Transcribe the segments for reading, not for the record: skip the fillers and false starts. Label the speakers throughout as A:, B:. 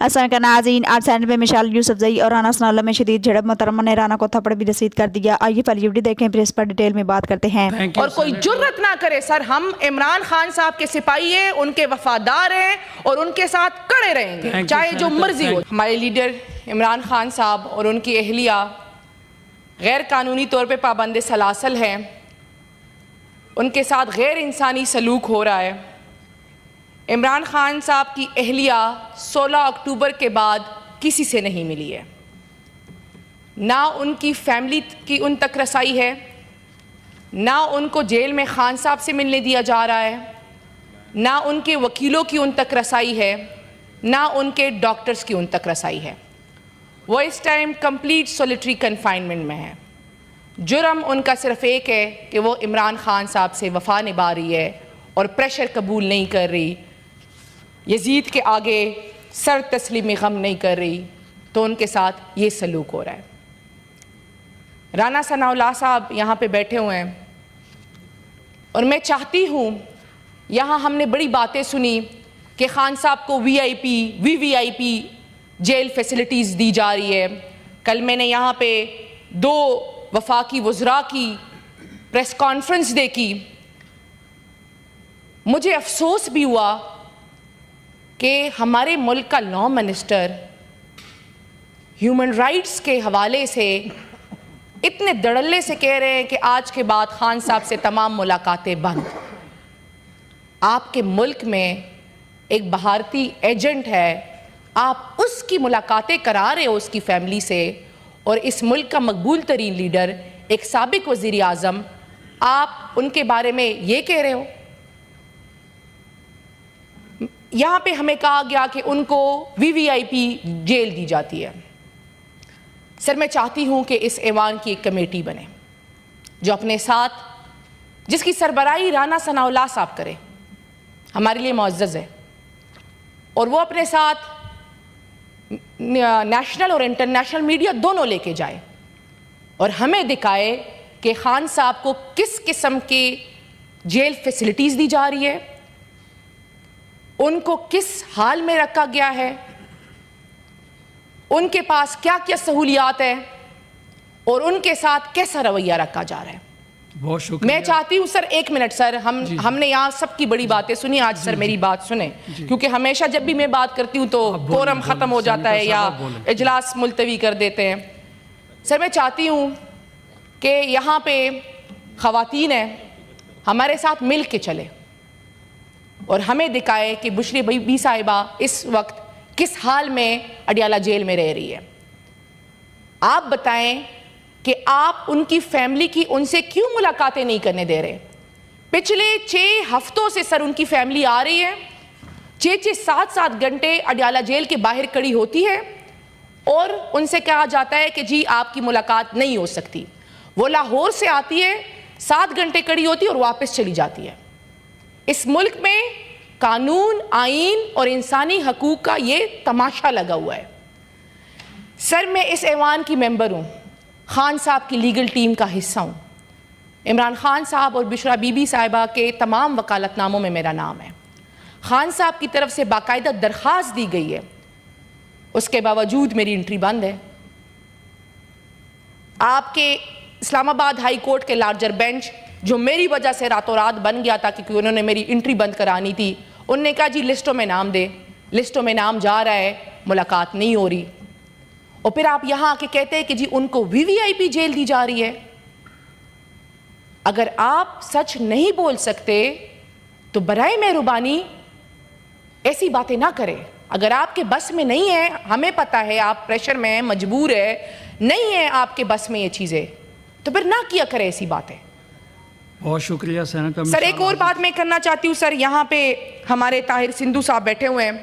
A: السلام علیکم ناظرین، آپ چینل پہ مشال یوسفزئی اور رانا ثناءاللہ میں شدید جھڑپ، محترمہ نے رانا کو تھپڑ بھی رسید کر دیا۔ آئیے پہلی ویڈیو دیکھیں پھر اس پر ڈیٹیل میں بات کرتے ہیں۔
B: اور کوئی جرت نہ کرے سر، ہم عمران خان صاحب کے سپاہی ہیں، ان کے وفادار ہیں اور ان کے ساتھ کڑے رہیں گے چاہے جو مرضی ہو۔ ہمارے لیڈر عمران خان صاحب اور ان کی اہلیہ غیر قانونی طور پہ پابند سلاسل ہیں، ان کے ساتھ غیر انسانی سلوک ہو رہا ہے۔ عمران خان صاحب کی اہلیہ 16 اکتوبر کے بعد کسی سے نہیں ملی ہے، نہ ان کی فیملی کی ان تک رسائی ہے، نہ ان کو جیل میں خان صاحب سے ملنے دیا جا رہا ہے، نہ ان کے وکیلوں کی ان تک رسائی ہے، نہ ان کے ڈاکٹرز کی ان تک رسائی ہے۔ وہ اس ٹائم کمپلیٹ سولیٹری کنفائنمنٹ میں ہے۔ جرم ان کا صرف ایک ہے کہ وہ عمران خان صاحب سے وفا نبھا رہی ہے اور پریشر قبول نہیں کر رہی، یزید کے آگے سر تسلیم غم نہیں کر رہی، تو ان کے ساتھ یہ سلوک ہو رہا ہے۔ رانا ثناءاللہ صاحب یہاں پہ بیٹھے ہوئے ہیں اور میں چاہتی ہوں، یہاں ہم نے بڑی باتیں سنی کہ خان صاحب کو وی آئی پی جیل فیسلٹیز دی جا رہی ہے۔ کل میں نے یہاں پہ 2 وفاقی وزراء کی پریس کانفرنس دیکھی، مجھے افسوس بھی ہوا کہ ہمارے ملک کا لا منسٹر ہیومن رائٹس کے حوالے سے اتنے دڑلے سے کہہ رہے ہیں کہ آج کے بعد خان صاحب سے تمام ملاقاتیں بند۔ آپ کے ملک میں ایک بھارتی ایجنٹ ہے، آپ اس کی ملاقاتیں کرا رہے ہو اس کی فیملی سے، اور اس ملک کا مقبول ترین لیڈر ایک سابق وزیر اعظم، آپ ان کے بارے میں یہ کہہ رہے ہو۔ یہاں پہ ہمیں کہا گیا کہ ان کو وی آئی پی جیل دی جاتی ہے۔ سر میں چاہتی ہوں کہ اس ایوان کی ایک کمیٹی بنے جو اپنے ساتھ، جس کی سربراہی رانا ثناءاللہ صاحب کرے، ہمارے لیے معزز ہے، اور وہ اپنے ساتھ نیشنل اور انٹرنیشنل میڈیا دونوں لے کے جائے اور ہمیں دکھائے کہ خان صاحب کو کس قسم کی جیل فیسلٹیز دی جا رہی ہے، ان کو کس حال میں رکھا گیا ہے، ان کے پاس کیا کیا سہولیات ہیں، اور ان کے ساتھ کیسا رویہ رکھا جا رہا ہے۔
C: بہت شکریہ۔
B: میں چاہتی ہوں سر 1 منٹ سر، ہم نے یہاں سب کی بڑی باتیں سنی، آج سر میری بات سنیں، کیونکہ ہمیشہ جب بھی میں بات کرتی ہوں تو فورم ختم ہو جاتا ہے یا اجلاس ملتوی کر دیتے ہیں۔ سر میں چاہتی ہوں کہ یہاں پہ خواتین ہیں، ہمارے ساتھ مل کے چلے اور ہمیں دکھائے کہ بشری بی بی صاحبہ اس وقت کس حال میں اڈیالہ جیل میں رہ رہی ہے۔ آپ بتائیں کہ آپ ان کی فیملی کی ان سے کیوں ملاقاتیں نہیں کرنے دے رہے؟ پچھلے 6 ہفتوں سے سر ان کی فیملی آ رہی ہے، 6 7 گھنٹے اڈیالہ جیل کے باہر کھڑی ہوتی ہے اور ان سے کہا جاتا ہے کہ جی آپ کی ملاقات نہیں ہو سکتی۔ وہ لاہور سے آتی ہے، 7 گھنٹے کھڑی ہوتی ہے اور واپس چلی جاتی ہے۔ اس ملک میں قانون، آئین اور انسانی حقوق کا یہ تماشا لگا ہوا ہے۔ سر میں اس ایوان کی ممبر ہوں، خان صاحب کی لیگل ٹیم کا حصہ ہوں۔ عمران خان صاحب اور بشرا بی بی صاحبہ کے تمام وکالت ناموں میں میرا نام ہے۔ خان صاحب کی طرف سے باقاعدہ درخواست دی گئی ہے، اس کے باوجود میری انٹری بند ہے۔ آپ کے اسلام آباد ہائی کورٹ کے لارجر بینچ، جو میری وجہ سے راتوں رات بن گیا تھا کیونکہ انہوں نے میری انٹری بند کرانی تھی، انہوں نے کہا جی لسٹوں میں نام دے، لسٹوں میں نام جا رہا ہے، ملاقات نہیں ہو رہی، اور پھر آپ یہاں آ کے کہتے ہیں کہ جی ان کو وی آئی پی جیل دی جا رہی ہے۔ اگر آپ سچ نہیں بول سکتے تو برائے مہربانی ایسی باتیں نہ کریں۔ اگر آپ کے بس میں نہیں ہے، ہمیں پتہ ہے آپ پریشر میں ہیں، مجبور ہے، نہیں ہے آپ کے بس میں یہ چیزیں، تو پھر نہ کیا کریں ایسی باتیں۔
C: بہت شکریہ
B: سر ایک اور بات میں کرنا چاہتی ہوں سر، یہاں پہ ہمارے طاہر سندھو صاحب بیٹھے ہوئے ہیں،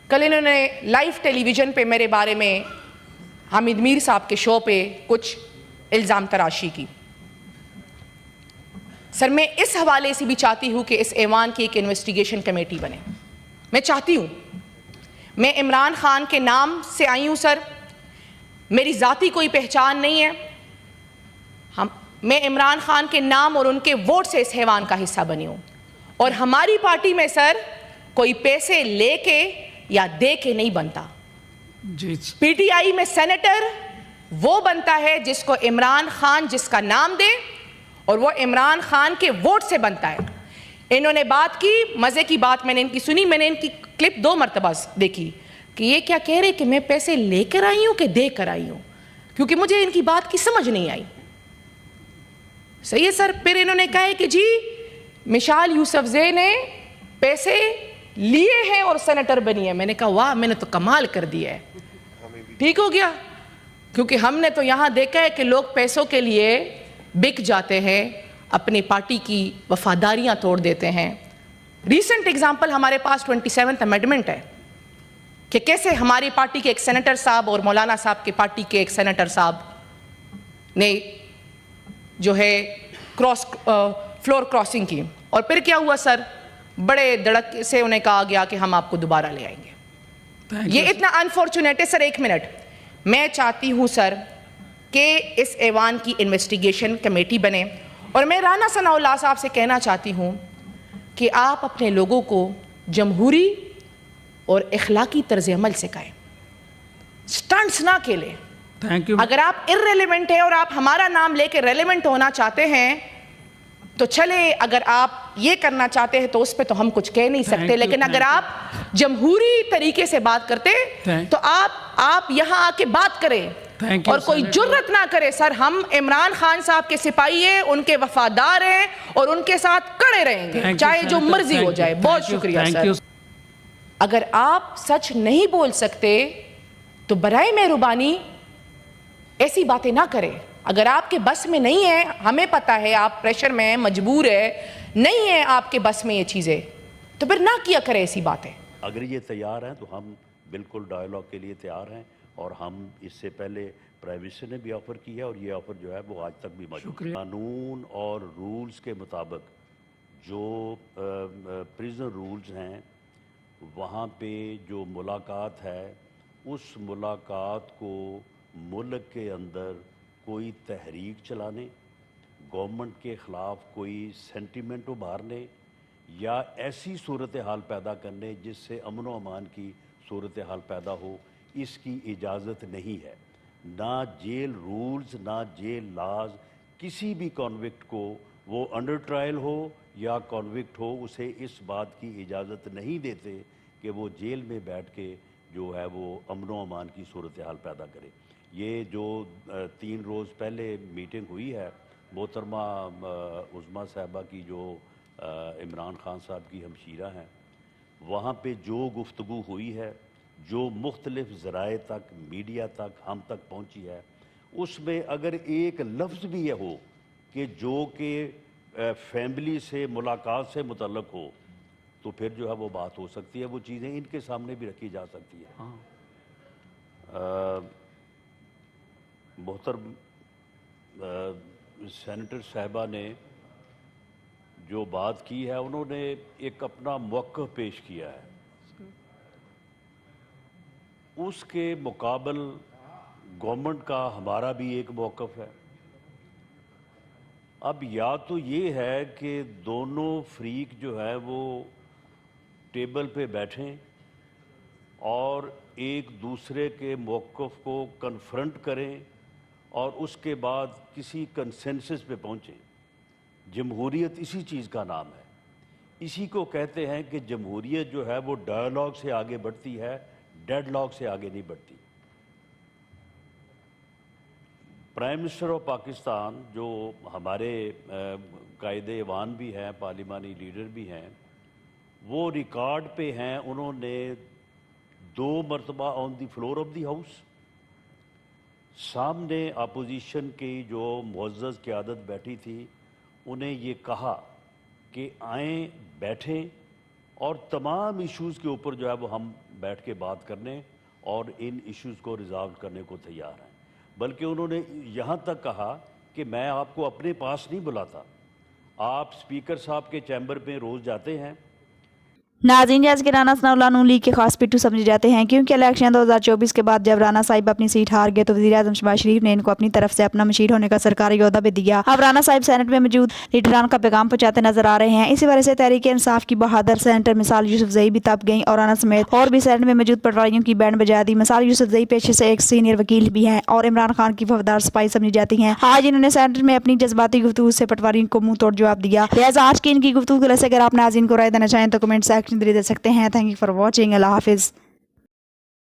B: کل انہوں نے لائیو ٹیلی ویژن پہ میرے بارے میں حامد میر صاحب کے شو پہ کچھ الزام تراشی کی۔ سر میں اس حوالے سے بھی چاہتی ہوں کہ اس ایوان کی ایک انویسٹیگیشن کمیٹی بنے۔ میں چاہتی ہوں، میں عمران خان کے نام سے آئی ہوں سر، میری ذاتی کوئی پہچان نہیں ہے، میں عمران خان کے نام اور ان کے ووٹ سے اس ایوان کا حصہ بنی ہوں، اور ہماری پارٹی میں سر کوئی پیسے لے کے یا دے کے نہیں بنتا،
C: जी
B: पीटीआई में सेनेटर वो बनता है जिसको इमरान खान जिसका नाम दे, और वो इमरान खान के वोट से बनता है। इन्होंने बात की, मजे की बात मैंने इनकी सुनी, मैंने इनकी क्लिप 2 मरतबा देखी कि ये क्या कह रहे कि मैं पैसे लेकर आई हूं कि दे कर आई हूं, क्योंकि मुझे इनकी बात की समझ नहीं आई। सही है सर। फिर इन्होंने कहा है कि जी मिशाल यूसुफजई ने पैसे लिए हैं और सेनेटर बनी है। मैंने कहा वाह, मैंने तो कमाल कर दिया है। ठीक हो गया, क्योंकि हमने तो यहां देखा है कि लोग पैसों के लिए बिक जाते हैं, अपनी पार्टी की वफादारियां तोड़ देते हैं। रीसेंट एग्जाम्पल हमारे पास 27th अमेंडमेंट है कि कैसे हमारी पार्टी के एक सेनेटर साहब और मौलाना साहब की पार्टी के एक सेनेटर साहब ने जो है फ्लोर क्रॉसिंग की, और फिर क्या हुआ सर, बड़े धड़क से उन्हें कहा गया कि हम आपको दोबारा ले आएंगे। ये इतना अनफॉर्चुनेट है सर। 1 मिनट, मैं चाहती हूं सर कि इस ऐवान की इन्वेस्टिगेशन कमेटी बने, और मैं राना सनाउल्लाह साहब से कहना चाहती हूं कि आप अपने लोगों को जमहूरी और इखलाकी तर्ज अमल सिखाएं, स्टंट्स ना खेलें।
C: Thank you.
B: अगर आप इर्रेलेवेंट है और आप हमारा नाम लेके रेलेवेंट होना चाहते हैं तो चले, अगर आप ये करना चाहते हैं तो उस पर तो हम कुछ कह नहीं सकते, लेकिन अगर आप जमहूरी तरीके से बात करते तो आप यहां आके बात करें और कोई जुर्रत ना करे। सर, हम इमरान खान साहब के सिपाही हैं, उनके वफादार हैं और उनके साथ खड़े रहेंगे, चाहे जो मर्जी हो जाए। बहुत शुक्रिया सर। अगर आप सच नहीं बोल सकते तो बराए मेहरबानी ऐसी बातें ना करें। अगर आपके बस में नहीं है, हमें पता है आप प्रेशर में हैं, मजबूर है, नहीं है आपके बस में ये चीज़ें, तो फिर ना किया करें ऐसी बातें।
D: अगर ये तैयार हैं तो हम बिल्कुल डायलॉग के लिए तैयार हैं, और हम इससे पहले प्राइम मिनिस्टर ने भी ऑफ़र किया है और ये ऑफ़र जो है वो आज तक भी मौजूद है। कानून और रूल्स के मुताबिक जो प्रिजन रूल्स हैं, वहाँ पे जो मुलाकात है, उस मुलाकात को मुल्क के अंदर कोई तहरीक चलाने, गवर्नमेंट के ख़िलाफ़ कोई सेंटिमेंट उभारने या ऐसी सूरत हाल पैदा करने जिससे अमन व अमान की सूरत हाल पैदा हो, इसकी इजाज़त नहीं है। ना जेल रूल्स, ना जेल लाज किसी भी कॉन्विक्ट को, वो अंडर ट्रायल हो या कॉन्विक्ट हो, उसे इस बात की इजाज़त नहीं देते कि वो जेल में बैठ के जो है वो अमन व अमान की सूरत हाल पैदा करे। ये जो 3 रोज़ पहले मीटिंग हुई है मोहतरमा उज़्मा साहबा की, जो इमरान खान साहब की हमशीरा हैं, वहाँ पे जो गुफ्तगू हुई है, जो मुख्तलिफ ज़राए तक, मीडिया तक, हम तक पहुँची है, उसमें अगर एक लफ्ज़ भी हो कि जो कि फैमिली से, मुलाकात से मुतल्लक हो, तो फिर जो है वो बात हो सकती है। वो चीज़ें इनके सामने भी रखी जा सकती है। मोहतरम सेनेटर साहबा ने जो बात की है, उन्होंने एक अपना मौक़िफ़ पेश किया है, उसके मुकाबल गवर्नमेंट का हमारा भी एक मौक़िफ़ है। अब या तो ये है कि दोनों फ्रीक जो है वो टेबल पे बैठें और एक दूसरे के मौक़िफ़ को कन्फ्रंट करें और उसके बाद किसी कंसेंसस पे पहुँचें। जमहूरियत इसी चीज़ का नाम है। इसी को कहते हैं कि जमहूरियत जो है वो डायलॉग से आगे बढ़ती है, डेडलॉग से आगे नहीं बढ़ती। प्राइम मिनिस्टर ऑफ पाकिस्तान, जो हमारे कायदे ईवान भी हैं, पार्लिमानी लीडर भी हैं, वो रिकॉर्ड पे हैं। उन्होंने 2 मरतबा on the floor of the house सामने अपोजिशन की जो मुअज़्ज़ज़ क़यादत बैठी थी, उन्हें ये कहा कि आएँ, बैठें और तमाम इश्यूज़ के ऊपर जो है वो हम बैठ के बात करने और इन इश्यूज़ को रिज़ॉल्व करने को तैयार हैं। बल्कि उन्होंने यहाँ तक कहा कि मैं आपको अपने पास नहीं बुलाता, आप स्पीकर साहब के चैम्बर में रोज़ जाते हैं।
A: नाज़रीन, जैसे कि राना सनाउल्लाह नून लीग के खास पिट्ठू समझे जाते हैं, क्योंकि इलेक्शन 2024 के बाद जब राना साहिब अपनी सीट हार गए तो वज़ीर-ए-आज़म शहबाज शरीफ ने इनको अपनी तरफ से अपना मशीर होने का सरकारी ओहदा भी दिया। अब राना साहिब सेनेट में मौजूद लीडरान का पैगाम पहुंचाते नजर आ रहे हैं। इसी वजह से तहरीक इंसाफ की बहादुर सेनेटर मिसाल यूसुफजई भी तप गई और राना समेत और भी सेनेट में मौजूद पटवारियों की बैंड बजा दी। मिसाल यूसुफजई पेशे से एक सीनियर वकील भी हैं और इमरान खान की वफादार सिपाही समझी जाती हैं। आज इन्होंने सेनेट में अपनी जज्बाती गुफ्तगू से पटवारियों को मुंह तोड़ जवाब दिया। लिहाजा आज की इनकी गुफ्तगू को लेकर अगर आप नाज़रीन को राय देना चाहें तो कमेंट सेक्शन में दे सकते हैं। Thank you for watching. Allah हाफिज़।